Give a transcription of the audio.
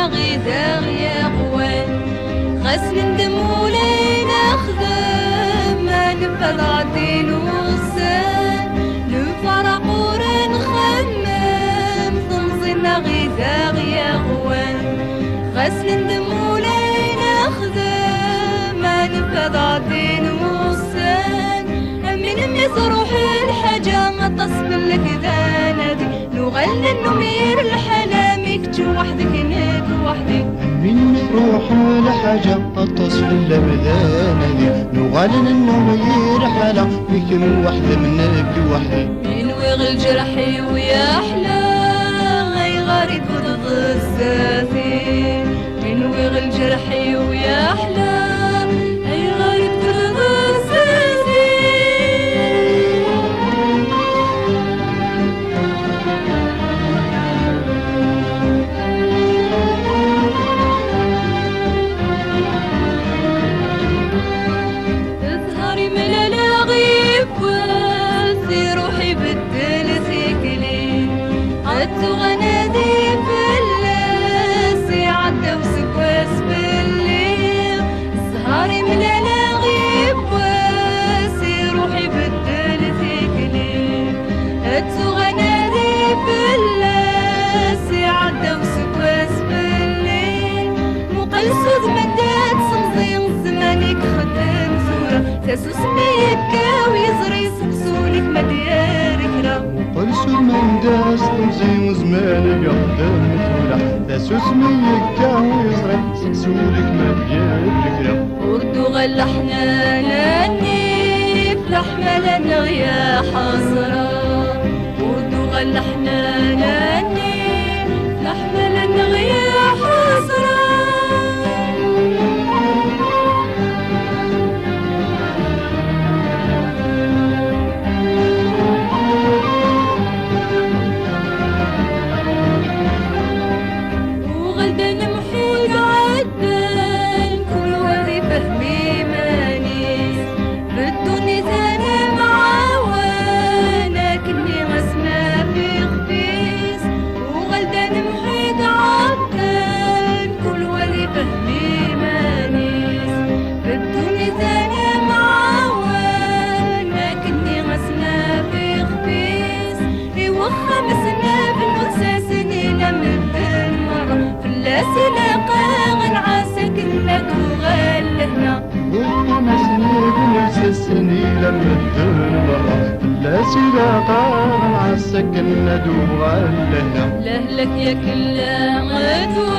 غيداغ يا قوان خاص ندم ولينا خدام ما نفذ غادي وصان نفرق ونخمم تنصينا غيداغ يا قوان خاص ندم ولينا خدام ما نفذ غادي وصان من يصروح الحاجة ما تصبر لك ذا نادي نغني النمير الحلام يكتو وحدك نك وحدك من روح لحاجة التصل لبدانا دي نغالن النمير حلا بكم وحدة منك وحدي من ويغ الجرحي ويا أحلى غي غارد ضد الزاثي من ويغ الجرحي ويا أحلى غي غارد ضد الزاثي غنادي في اللاسي عدى وسكواس بالليل سهري ملالا غيب واسي روحي بدل ثقلي هاتو غنادي في اللاسي عدى وسكواس بالليل مقلسود مدات صمزين زمانك خدام زورة تاسوس ميكا ويزري سمسولك مديارك راه قلسو من داس تنزيم زمان يقدم ثولا داسوس ميكا ويزري سكسولك ما بيابلك لا وردو غلحنا لاني فلحمة لنا يا حسرة وردو غلحنا لاني فلحمة لنا يا حسرة سلاقا عاسك انك وغلهنا وخمس نبنس السنين لما الدر مرة لا سلاقا عاسك الندو غلهنا لهلك يا كل غدو